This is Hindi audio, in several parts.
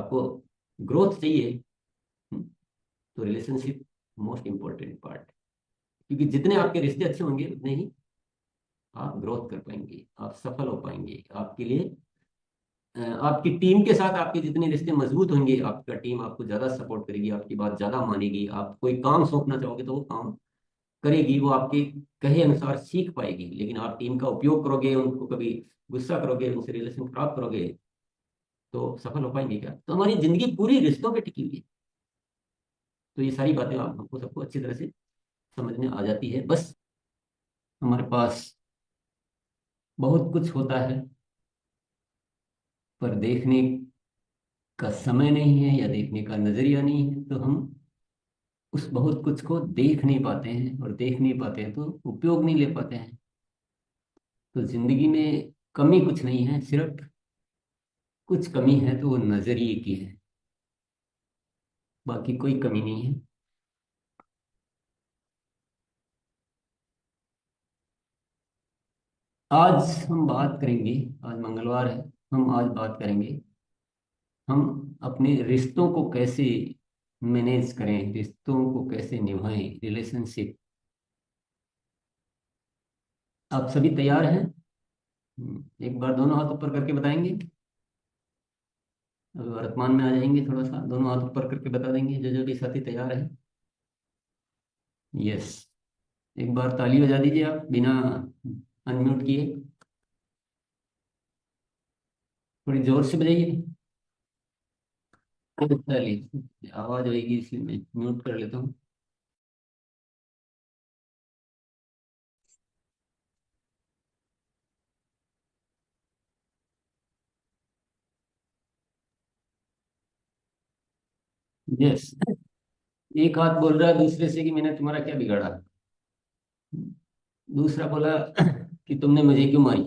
आपको ग्रोथ चाहिए, तो रिलेशनशिप मोस्ट इम्पोर्टेंट पार्ट है। क्योंकि जितने आपके रिश्ते अच्छे होंगे उतने ही आप ग्रोथ कर पाएंगे, आप सफल हो पाएंगे। आपके लिए आपकी टीम के साथ आपके जितने रिश्ते मजबूत होंगे, आपका टीम आपको ज्यादा सपोर्ट करेगी, आपकी बात ज्यादा मानेगी। आप कोई काम सौंपना चाहोगे तो वो काम करेगी, वो आपके कहे अनुसार सीख पाएगी। लेकिन आप टीम का उपयोग करोगे, उनको कभी गुस्सा करोगे, उनसे रिलेशन खराब करोगे, तो सफल हो पाएंगे क्या? तो हमारी जिंदगी पूरी रिश्तों पे टिकी हुई है। तो ये सारी बातें आप हमको सबको अच्छी तरह से समझ में आ जाती है। बस हमारे पास बहुत कुछ होता है, पर देखने का समय नहीं है या देखने का नजरिया नहीं है, तो हम उस बहुत कुछ को देख नहीं पाते हैं, और देख नहीं पाते हैं तो उपयोग नहीं ले पाते हैं। तो जिंदगी में कमी कुछ नहीं है, सिर्फ कुछ कमी है तो वो नजरिए की है, बाकी कोई कमी नहीं है। आज हम बात करेंगे, आज मंगलवार है, हम आज बात करेंगे हम अपने रिश्तों को कैसे मैनेज करें, रिश्तों को कैसे निभाएं, रिलेशनशिप। आप सभी तैयार हैं? एक बार दोनों हाथ ऊपर करके बताएंगे। अभी वर्तमान में आ जाएंगे, थोड़ा सा दोनों हाथ ऊपर करके बता देंगे जो जो भी साथी तैयार है। यस। एक बार ताली बजा दीजिए आप बिना अनम्यूट किए, थोड़ी जोर से बजाइए। चलिए, आवाज होगी इसलिए मैं म्यूट कर लेता हूँ। यस। एक हाथ बोल रहा है दूसरे से कि मैंने तुम्हारा क्या बिगाड़ा। दूसरा बोला कि तुमने मुझे क्यों मारी।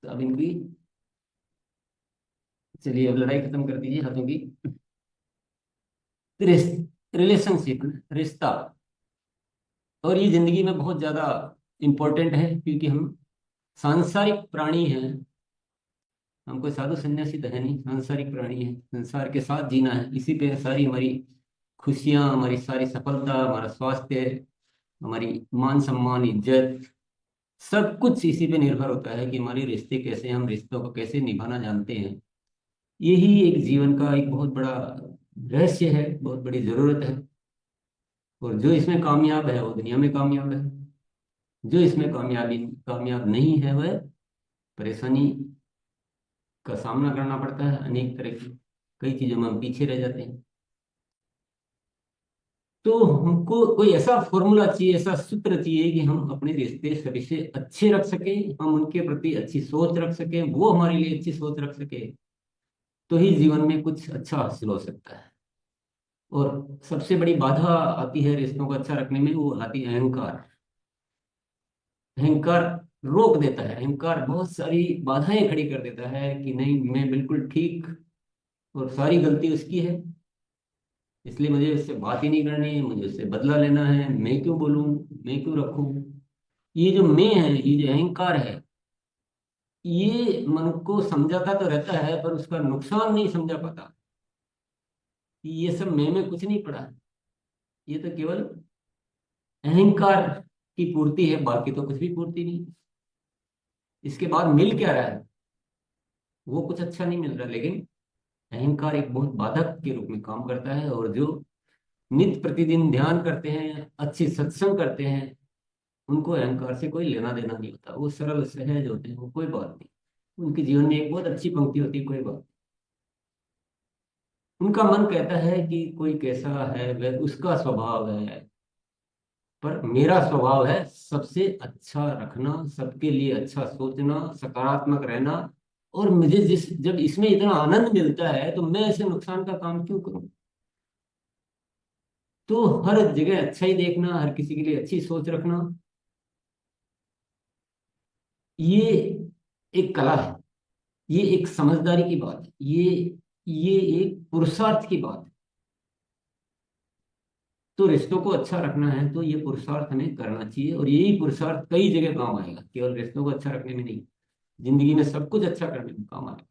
तो अब इनकी, चलिए अब लड़ाई खत्म कर दीजिए हाथों की। रिलेशनशिप, रिश्ता, और ये जिंदगी में बहुत ज्यादा इम्पोर्टेंट है, क्योंकि हम सांसारिक प्राणी हैं। हम कोई साधु सन्यासी तो है नहीं, सांसारिक प्राणी है, संसार के साथ जीना है। इसी पे सारी हमारी खुशियां, हमारी सारी सफलता, हमारा स्वास्थ्य, हमारी मान सम्मान, इज्जत, सब कुछ इसी पे निर्भर होता है कि हमारे रिश्ते कैसे, हम रिश्तों को कैसे निभाना जानते हैं। यही एक जीवन का एक बहुत बड़ा रहस्य है, बहुत बड़ी जरूरत है। और जो इसमें कामयाब है वो दुनिया में कामयाब है, जो इसमें कामयाब नहीं है वह परेशानी का सामना करना पड़ता है। अनेक तरह की कई चीजों में हम पीछे रह जाते हैं। तो हमको कोई ऐसा फॉर्मूला चाहिए, ऐसा सूत्र चाहिए कि हम अपने रिश्ते सभी से अच्छे रख सके, हम उनके प्रति अच्छी सोच रख सके, वो हमारे लिए अच्छी सोच रख सके। तो ही जीवन में कुछ अच्छा हासिल हो सकता है। और सबसे बड़ी बाधा आती है रिश्तों को अच्छा रखने में, वो आती है अहंकार। अहंकार रोक देता है, अहंकार बहुत सारी बाधाएं खड़ी कर देता है कि नहीं, मैं बिल्कुल ठीक और सारी गलती उसकी है, इसलिए मुझे उससे बात ही नहीं करनी है, मुझे उससे बदला लेना है, मैं क्यों बोलूं, मैं क्यों रखूं। ये जो मैं है, ये जो अहंकार है, ये मन को समझाता तो रहता है पर उसका नुकसान नहीं समझा पाता। कि ये सब मैं में कुछ नहीं पड़ा है, ये तो केवल अहंकार की पूर्ति है, बाकी तो कुछ भी पूर्ति नहीं। इसके बाद मिल क्या रहा है, वो कुछ अच्छा नहीं मिल रहा। लेकिन अहंकार एक बहुत बाधक के रूप में काम करता है। और जो नित्य प्रतिदिन ध्यान करते हैं, अच्छी सत्संग करते हैं, उनको अहंकार से कोई लेना देना नहीं होता। वो सरल सहज होते हैं, वो कोई बात नहीं। उनके जीवन में एक बहुत अच्छी पंक्ति होती है, कोई बात। उनका मन कहता है कि कोई कैसा है वह उसका स्वभाव है, पर मेरा स्वभाव है सबसे अच्छा रखना, सबके लिए अच्छा सोचना, सकारात्मक रहना। और मुझे जिस जब इसमें इतना आनंद मिलता है तो मैं ऐसे नुकसान का काम क्यों करूं। तो हर जगह अच्छा ही देखना, हर किसी के लिए अच्छी सोच रखना, ये एक कला है, ये एक समझदारी की बात है, ये एक पुरुषार्थ की बात है। तो रिश्तों को अच्छा रखना है तो ये पुरुषार्थ हमें करना चाहिए, और यही पुरुषार्थ कई जगह काम आएगा, केवल रिश्तों को अच्छा रखने में नहीं, जिंदगी में सब कुछ अच्छा करने में काम आएगा।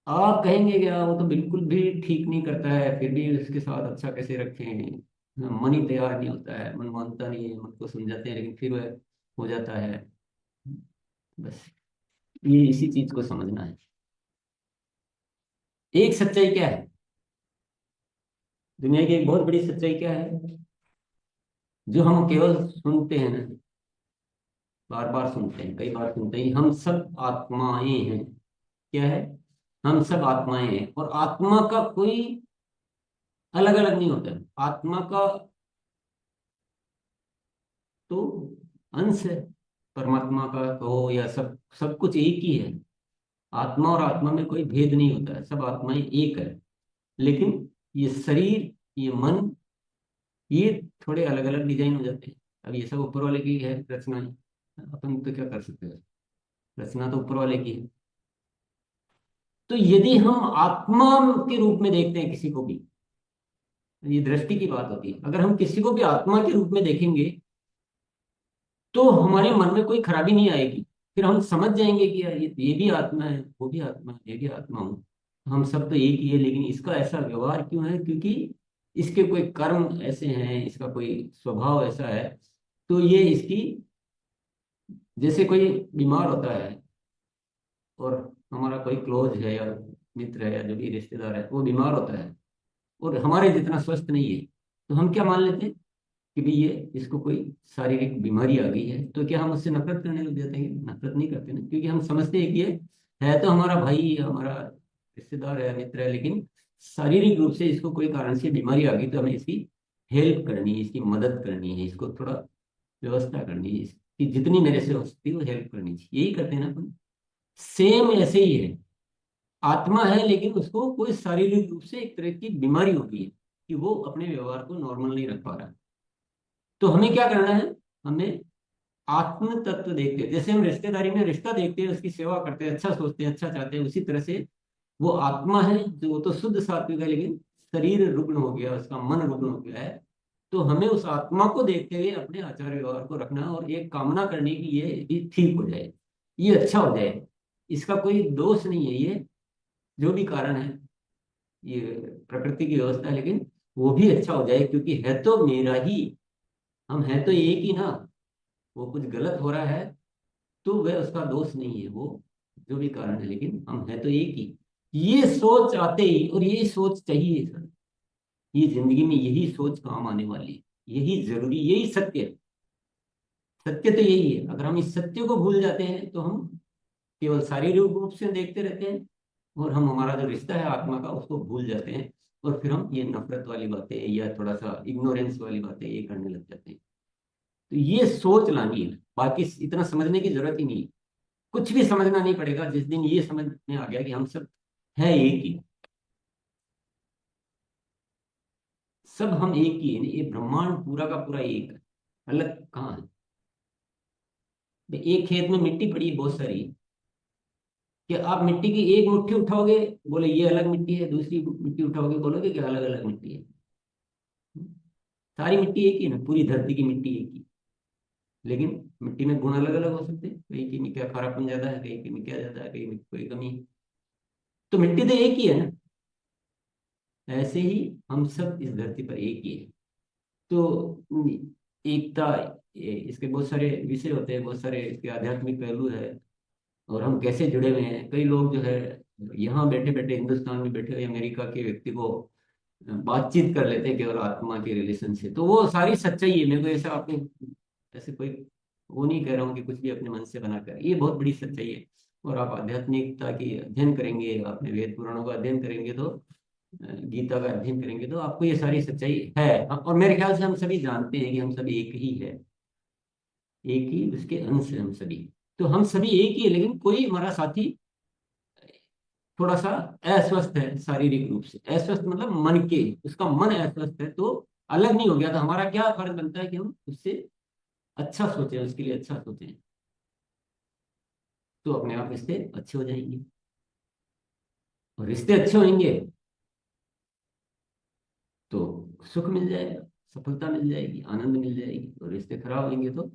आप कहेंगे क्या, वो तो बिल्कुल भी ठीक नहीं करता है, फिर भी उसके साथ अच्छा कैसे रखें। मन ही तैयार नहीं होता है, मन मानता नहीं है, मन को समझाते हैं लेकिन फिर वह हो जाता है। बस ये इसी चीज को समझना है। एक सच्चाई क्या है, दुनिया की एक बहुत बड़ी सच्चाई क्या है, जो हम केवल सुनते हैं ना, बार बार सुनते हैं, कई बार सुनते हैं, हम सब आत्माएं हैं। क्या है, हम सब आत्माएं हैं, और आत्मा का कोई अलग अलग नहीं होता है। आत्मा का तो अंश है, परमात्मा का कहो या सब सब कुछ एक ही है। आत्मा और आत्मा में कोई भेद नहीं होता है, सब आत्माएं एक है। लेकिन ये शरीर, ये मन, ये थोड़े अलग अलग डिजाइन हो जाते हैं। अब ये सब ऊपर वाले की है रचना है, अपन तो क्या कर सकते हैं, रचना तो ऊपर वाले की है। तो यदि हम आत्मा के रूप में देखते हैं किसी को भी, ये दृष्टि की बात होती है, अगर हम किसी को भी आत्मा के रूप में देखेंगे तो हमारे मन में कोई खराबी नहीं आएगी। फिर हम समझ जाएंगे कि यार ये भी आत्मा है, वो भी आत्मा है, ये भी आत्मा हूँ, हम सब तो एक ही है। लेकिन इसका ऐसा व्यवहार क्यों है, क्योंकि इसके कोई कर्म ऐसे हैं, इसका कोई स्वभाव ऐसा है। तो ये इसकी, जैसे कोई बीमार होता है और हमारा कोई क्लोज है या मित्र है या जो भी रिश्तेदार है वो बीमार होता है और हमारे जितना स्वस्थ नहीं है, तो हम क्या मान लेते हैं कि भाई ये, इसको कोई शारीरिक बीमारी आ गई है। तो क्या हम उससे नफरत करने लग जाते हैं? नफरत नहीं करते ना, क्योंकि हम समझते हैं कि ये है तो हमारा भाई, हमारा रिश्तेदार है, मित्र है, लेकिन शारीरिक रूप से इसको कोई कारण से बीमारी आ गई, तो हमें इसकी हेल्प करनी है, इसकी मदद करनी है, इसको थोड़ा व्यवस्था करनी है, इसकी जितनी मेरे से हो सकती है वो हेल्प करनी चाहिए, यही करते हैं ना अपन। सेम ऐसे ही है, आत्मा है लेकिन उसको कोई शारीरिक रूप से एक तरह की बीमारी हो गई है कि वो अपने व्यवहार को नॉर्मल नहीं रख पा रहा। तो हमें क्या करना है, हमें आत्म तत्व देखते हैं, जैसे हम रिश्तेदारी में रिश्ता देखते हैं, उसकी सेवा करते हैं, अच्छा सोचते हैं, अच्छा चाहते हैं, उसी तरह से वो आत्मा है जो, वो तो शुद्ध सात्विक है, लेकिन शरीर रुग्ण हो गया, उसका मन रुग्ण हो गया है। तो हमें उस आत्मा को देखते हुए अपने आचार व्यवहार को रखना है और ये कामना करनी कि ये भी ठीक हो जाए, ये अच्छा हो जाए, इसका कोई दोष नहीं है, ये जो भी कारण है ये प्रकृति की व्यवस्था है, लेकिन वो भी अच्छा हो जाए, क्योंकि है तो मेरा ही, हम है तो एक ही ना। वो कुछ गलत हो रहा है तो वह उसका दोष नहीं है, वो जो भी कारण है, लेकिन हम है तो एक ही। ये सोच आते ही, और यही सोच चाहिए सर, ये जिंदगी में यही सोच काम आने वाली है, यही जरूरी, यही सत्य है। सत्य तो यही है, अगर हम इस सत्य को भूल जाते हैं तो हम केवल शारीरिक रूप से देखते रहते हैं, और हम हमारा जो रिश्ता है आत्मा का उसको भूल जाते हैं, और फिर हम ये नफरत वाली बातें या थोड़ा सा इग्नोरेंस वाली बातें ये करने लग जाते हैं। तो ये सोच लानी है, बाकी इतना समझने की जरूरत ही नहीं है। कुछ भी समझना नहीं पड़ेगा, जिस दिन ये समझ में आ गया कि हम सब है एक ही, सब हम एक ही है, ये ब्रह्मांड पूरा का पूरा एक है, अलग कहाँ है। एक खेत में मिट्टी पड़ी है बहुत सारी, कि आप मिट्टी की एक मुट्ठी उठाओगे, बोले ये अलग मिट्टी है, दूसरी मिट्टी उठाओगे बोलोगे कि अलग अलग मिट्टी है। सारी मिट्टी एक ही है ना, पूरी धरती की मिट्टी एक ही, लेकिन मिट्टी में गुण अलग अलग हो सकते हैं, कहीं की में क्या खारापन ज्यादा है, कहीं की में क्या ज्यादा है, कहीं में कोई कमी है। तो मिट्टी तो एक ही है ना। ऐसे ही हम सब इस धरती पर एक ही है। तो एकता, इसके बहुत सारे विषय होते हैं, बहुत सारे इसके आध्यात्मिक पहलू है, और हम कैसे जुड़े हुए हैं। कई लोग जो है यहाँ बैठे बैठे, हिंदुस्तान में बैठे हुए अमेरिका के व्यक्ति को बातचीत कर लेते हैं केवल आत्मा के रिलेशन से, तो वो सारी सच्चाई है। मेरे को ऐसा आपने ऐसे कोई वो नहीं कह रहा हूँ कि कुछ भी अपने मन से बनाकर, ये बहुत बड़ी सच्चाई है। और आप आध्यात्मिकता की अध्ययन करेंगे, अपने वेद पुराणों का अध्ययन करेंगे तो गीता का अध्ययन करेंगे तो आपको ये सारी सच्चाई है। और मेरे ख्याल से हम सभी जानते हैं कि हम सभी एक ही है, एक ही उसके अंश हैं हम सभी। तो हम सभी एक ही है, लेकिन कोई हमारा साथी थोड़ा सा अस्वस्थ है शारीरिक रूप से, अस्वस्थ मतलब मन के, उसका मन अस्वस्थ है, तो अलग नहीं हो गया, तो हमारा क्या फर्ज बनता है कि हम उससे अच्छा सोचें, उसके लिए अच्छा सोचें, तो अपने आप रिश्ते अच्छे हो जाएंगे। और रिश्ते अच्छे होंगे तो सुख मिल जाएगा, सफलता मिल जाएगी, आनंद मिल जाएगी, और रिश्ते खराब होंगे तो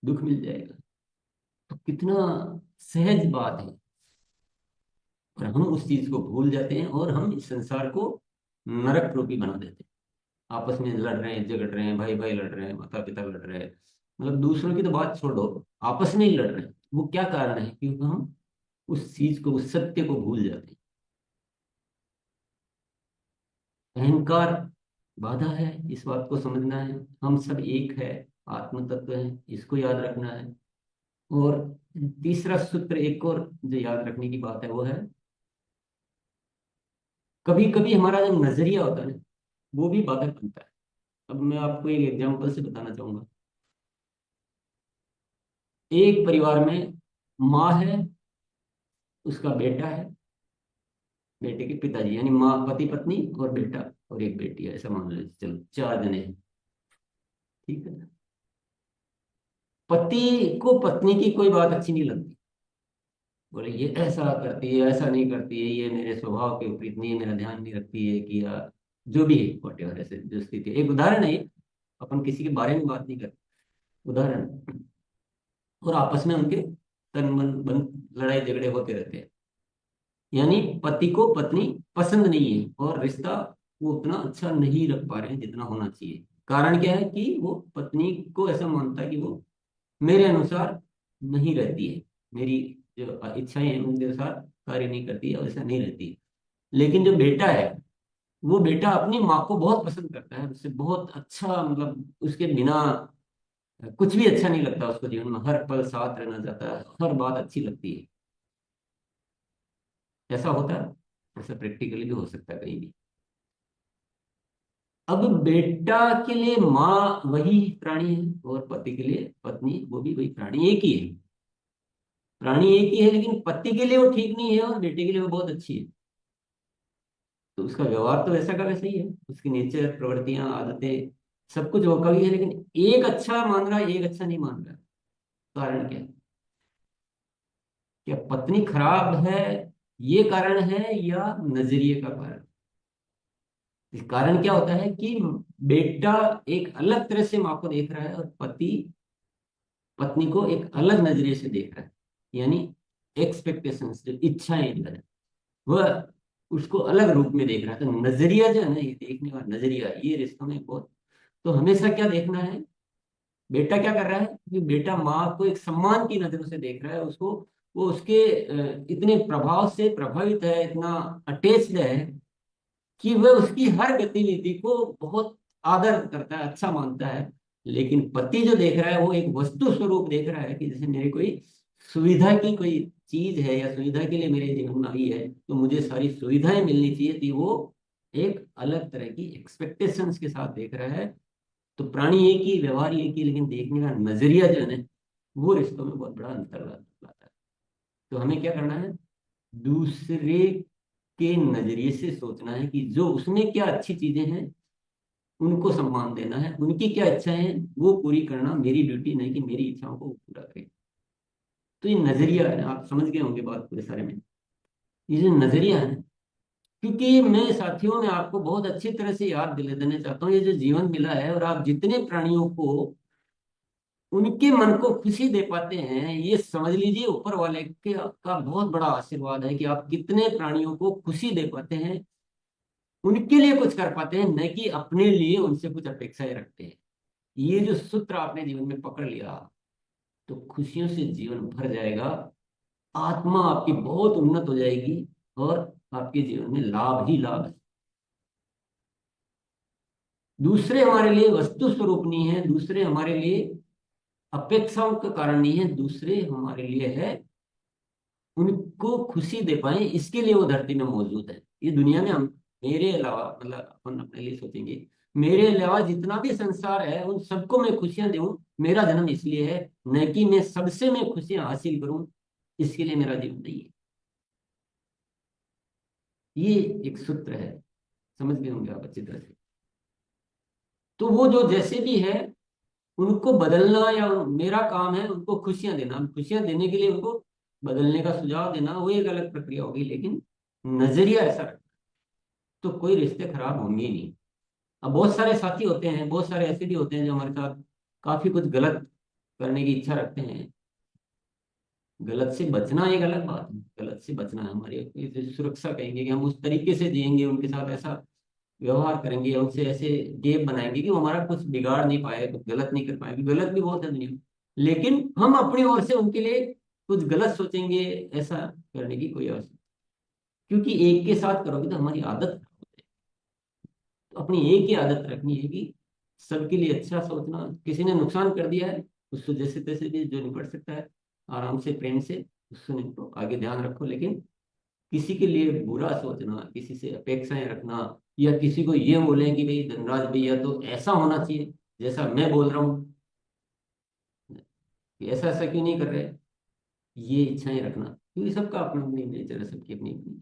दुख मिल जाएगा। तो कितना सहज बात है। और हम उस चीज को भूल जाते हैं और हम इस संसार को नरक रूपी बना देते हैं। आपस में लड़ रहे हैं, झगड़ रहे हैं, भाई भाई लड़ रहे हैं, माता पिता लड़ रहे हैं, मतलब दूसरों की तो बात छोड़ो, आपस में ही लड़ रहे हैं। वो क्या कारण है? क्योंकि हम उस चीज को, उस सत्य को भूल जाते हैं। अहंकार बाधा है, इस बात को समझना है। हम सब एक है, आत्म तत्व है, इसको याद रखना है। और तीसरा सूत्र एक और जो याद रखने की बात है वो है, कभी कभी हमारा जो नजरिया होता है ना, वो भी बाधक बनता है। अब मैं आपको एक एग्जांपल से बताना चाहूंगा। एक परिवार में माँ है, उसका बेटा है, बेटे के पिताजी यानी माँ, पति पत्नी और बेटा, और एक बेटी है, ऐसा मान लो, चलो 4 जने हैं। ठीक है। पति को पत्नी की कोई बात अच्छी नहीं लगती। बोले ये ऐसा करती है, ऐसा नहीं करती है, ये मेरे स्वभाव के विपरीत नहीं है, मेरा ध्यान नहीं रखती है कि, या जो भी है वट एवर, ऐसे जो स्थिति है। एक उदाहरण है ये, अपन किसी के बारे में बात नहीं करते, उदाहरण। और आपस में उनके तन मन बन लड़ाई झगड़े होते रहते हैं। यानी पति को पत्नी पसंद नहीं है और रिश्ता वो उतना अच्छा नहीं रख पा रहे हैं जितना होना चाहिए। कारण क्या है? कि वो पत्नी को ऐसा मानता है कि वो मेरे अनुसार नहीं रहती है, मेरी जो इच्छाएं हैं उनके अनुसार कार्य नहीं करती है, वैसा नहीं रहती है। लेकिन जो बेटा है, वो बेटा अपनी माँ को बहुत पसंद करता है, उससे बहुत अच्छा, मतलब उसके बिना कुछ भी अच्छा नहीं लगता उसको, जीवन में हर पल साथ रहना चाहता है, हर बात अच्छी लगती है। ऐसा होता है, ऐसा प्रैक्टिकली भी हो सकता है कहीं भी। अब बेटा के लिए माँ वही प्राणी है, और पति के लिए पत्नी वो भी वही प्राणी, एक ही है। प्राणी एक ही है, लेकिन पति के लिए वो ठीक नहीं है और बेटे के लिए वो बहुत अच्छी है। तो उसका व्यवहार तो वैसा का वैसा ही है, उसकी नेचर, प्रवृत्तियां, आदतें, सब कुछ वो का भी है, लेकिन एक अच्छा मान रहा है, एक अच्छा नहीं मान रहा। कारण क्या है? क्या पत्नी खराब है, ये कारण है, या नजरिए का कारण? इस कारण क्या होता है कि बेटा एक अलग तरह से माँ को देख रहा है, और पति पत्नी को एक अलग नजरिए से देख रहा है। यानी एक्सपेक्टेशंस, जो इच्छाएं जो है, वह उसको अलग रूप में देख रहा है। तो नजरिया जो है ना, ये देखने का नजरिया, ये रिश्तों में बहुत। तो हमेशा क्या देखना है? बेटा क्या कर रहा है कि बेटा माँ को एक सम्मान की नजरों से देख रहा है, उसको, वो उसके इतने प्रभाव से प्रभावित है, इतना अटैच्ड है कि वह उसकी हर गतिविधि को बहुत आदर करता है, अच्छा मानता है। लेकिन पति जो देख रहा है, वो एक वस्तु स्वरूप देख रहा है, कि जैसे मेरी कोई सुविधा की कोई चीज है, या सुविधा के लिए मेरे जीवन में आई है, तो मुझे सारी सुविधाएं मिलनी चाहिए थी। वो एक अलग तरह की एक्सपेक्टेशंस के साथ देख रहा है। तो प्राणी एक ही, व्यवहार एक ही, लेकिन देखने का नजरिया जो है ना, वो रिश्तों में बहुत बड़ा अंतर लाता है। तो हमें क्या करना है? दूसरे के नजरिए से सोचना है कि जो उसमें क्या अच्छी चीजें हैं उनको सम्मान देना है, उनकी क्या इच्छाएं हैं वो पूरी करना मेरी ड्यूटी, नहीं कि मेरी इच्छाओं को वो पूरा करे। तो ये नजरिया है, आप समझ गए होंगे बात पूरे सारे में। ये जो नजरिया है, क्योंकि मैं साथियों में आपको बहुत अच्छी तरह से याद दिला देना चाहता हूँ, ये जो जीवन मिला है, और आप जितने प्राणियों को उनके मन को खुशी दे पाते हैं, ये समझ लीजिए ऊपर वाले के का बहुत बड़ा आशीर्वाद है, कि आप कितने प्राणियों को खुशी दे पाते हैं, उनके लिए कुछ कर पाते हैं, न कि अपने लिए उनसे कुछ अपेक्षाएं रखते हैं। ये जो सूत्र आपने जीवन में पकड़ लिया, तो खुशियों से जीवन भर जाएगा, आत्मा आपकी बहुत उन्नत हो जाएगी, और आपके जीवन में लाभ ही लाभ है। दूसरे हमारे लिए वस्तु स्वरूप नहीं है, दूसरे हमारे लिए अपेक्षाओं का कारण नहीं है, दूसरे हमारे लिए है उनको खुशी दे पाए, इसके लिए वो धरती में मौजूद है। ये दुनिया में हम, मेरे अलावा, मतलब अपन अपने लिए सोचेंगे, मेरे अलावा जितना भी संसार है उन सबको मैं खुशियां दूं, मेरा जन्म इसलिए है, न कि मैं सबसे मैं खुशियां हासिल करूं, इसके लिए मेरा जीवन नहीं है। ये एक सूत्र है, समझ गए होंगे आप अच्छी तरह से। तो वो जो जैसे भी है, उनको बदलना, या मेरा काम है उनको खुशियां देना, खुशियां देने के लिए उनको बदलने का सुझाव देना, वो एक अलग प्रक्रिया होगी। लेकिन नजरिया ऐसा रखना, तो कोई रिश्ते खराब होंगे ही नहीं। अब बहुत सारे साथी होते हैं, बहुत सारे ऐसे भी होते हैं जो हमारे साथ काफी कुछ गलत करने की इच्छा रखते हैं, गलत से बचना एक अलग बात है, गलत से बचना है हमारी इसे सुरक्षा कहेंगे कि हम उस तरीके से जिएंगे, उनके साथ ऐसा व्यवहार करेंगे, उनसे ऐसे गेम बनाएंगे कि वो हमारा कुछ बिगाड़ नहीं पाए, कुछ गलत नहीं कर पाए। गलत भी बहुत है दुनिया में, लेकिन हम अपनी ओर से उनके लिए कुछ गलत सोचेंगे, ऐसा करने की कोई आवश्यकता, क्योंकि एक के साथ करोगे तो हमारी आदत खराब हो जाएगी। तो अपनी एक ही आदत रखनी है कि सबके लिए अच्छा सोचना। किसी ने नुकसान कर दिया है, उससे जैसे तैसे भी जो निपट सकता है आराम से प्रेम से उससे निपटो, आगे ध्यान रखो। लेकिन किसी के लिए बुरा सोचना, किसी से अपेक्षाएं रखना, या किसी को ये बोले कि भाई धनराज भैया तो ऐसा होना चाहिए जैसा मैं बोल रहा हूँ, कि ऐसा ऐसा क्यों नहीं कर रहे, ये इच्छाएं रखना, क्योंकि सबका अपना अपनी नेचर है, सबकी अपनी अपनी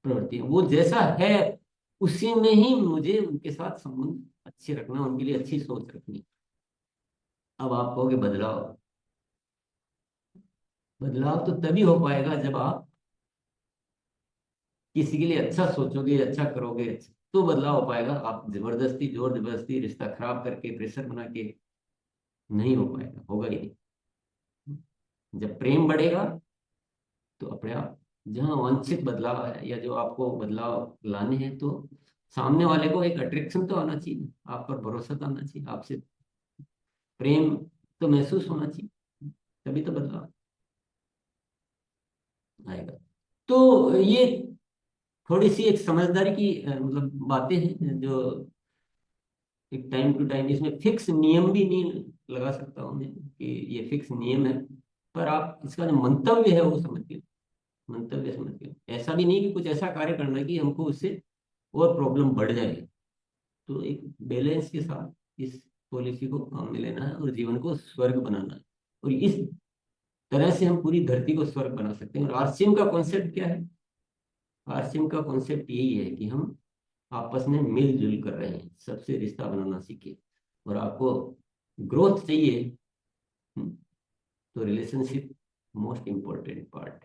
प्रवृत्ति है। वो जैसा है उसी में ही मुझे उनके साथ संबंध अच्छे रखना, उनके लिए अच्छी सोच रखनी। अब आप कहोगे बदलाव, बदलाव तो तभी हो पाएगा जब आप किसी के लिए अच्छा सोचोगे, अच्छा करोगे, तो बदलाव हो पाएगा। आप जबरदस्ती, जोर जबरदस्ती रिश्ता खराब करके, प्रेशर बना के, नहीं हो पाएगा, होगा ही नहीं। जब प्रेम बढ़ेगा तो अपने आप, जहाँ वांछित बदलाव है या जो आपको बदलाव लाने हैं, तो सामने वाले को एक अट्रैक्शन तो आना चाहिए, आप पर भरोसा तो आना चाहिए, आपसे प्रेम तो महसूस होना चाहिए, तभी तो बदलाव आएगा। तो ये थोड़ी सी एक समझदारी की मतलब बातें हैं, जो एक टाइम टू टाइम, इसमें फिक्स नियम भी नहीं लगा सकता हूँ मैं कि ये फिक्स नियम है, पर आप इसका जो मंतव्य है वो समझ के, मंतव्य समझ के, ऐसा भी नहीं कि कुछ ऐसा कार्य करना कि हमको उससे और प्रॉब्लम बढ़ जाए। तो एक बैलेंस के साथ इस पॉलिसी को काम में लेना है और जीवन को स्वर्ग बनाना है। और इस तरह से हम पूरी धरती को स्वर्ग बना सकते हैं। और आरसीएम का कॉन्सेप्ट क्या है? आरसीएम का कॉन्सेप्ट यही है कि हम आपस में मिलजुल कर रहे हैं, सबसे रिश्ता बनाना सीखे। और आपको ग्रोथ चाहिए, हम्म, तो रिलेशनशिप मोस्ट इम्पोर्टेंट पार्ट,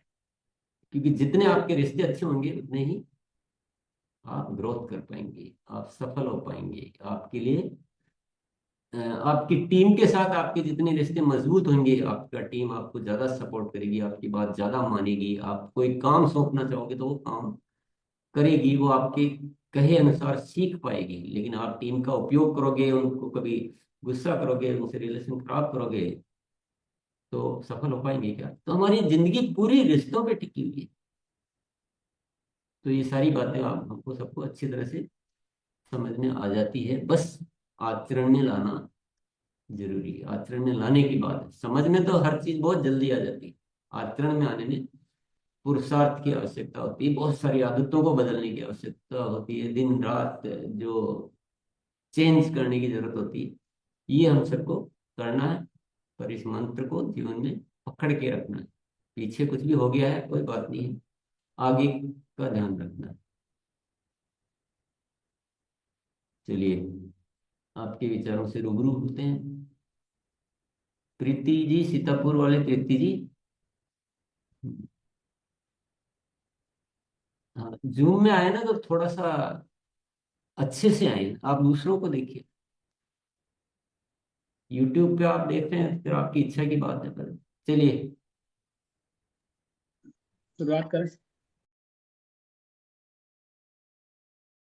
क्योंकि जितने आपके रिश्ते अच्छे होंगे उतने ही आप ग्रोथ कर पाएंगे, आप सफल हो पाएंगे। आपके लिए आपकी टीम के साथ आपके जितने रिश्ते मजबूत होंगे, आपका टीम आपको ज्यादा सपोर्ट करेगी, आपकी बात ज्यादा मानेगी। आप कोई काम सौंपना चाहोगे तो वो काम करेगी, वो आपके कहे अनुसार सीख पाएगी। लेकिन आप टीम का उपयोग करोगे, उनको कभी गुस्सा करोगे, उनसे रिलेशन खराब करोगे, तो सफल हो पाएंगे क्या? तो हमारी जिंदगी पूरी रिश्तों पे टिकी हुई है। तो ये सारी बातें आप हमको सबको अच्छी तरह से समझ में आ जाती है, बस आचरण में लाना जरूरी है। आचरण में लाने की बात है, समझ में तो हर चीज बहुत जल्दी आ जाती है, आचरण में आने में पुरुषार्थ की आवश्यकता होती है, बहुत सारी आदतों को बदलने की आवश्यकता होती है, दिन रात जो चेंज करने की जरूरत होती है, ये हम सबको करना है। पर इस मंत्र को जीवन में पकड़ के रखना है। पीछे कुछ भी हो गया है कोई बात नहीं है, आगे का ध्यान रखना है। चलिए, आपके विचारों से रूबरू होते हैं। प्रीति जी, सीतापुर वाले प्रीति जी, हाँ, जूम में आए ना तो थोड़ा सा अच्छे से आए, आप दूसरों को देखिए। यूट्यूब पे आप देख रहे हैं फिर आपकी इच्छा की बात है, पर चलिए। शुरुआत करें।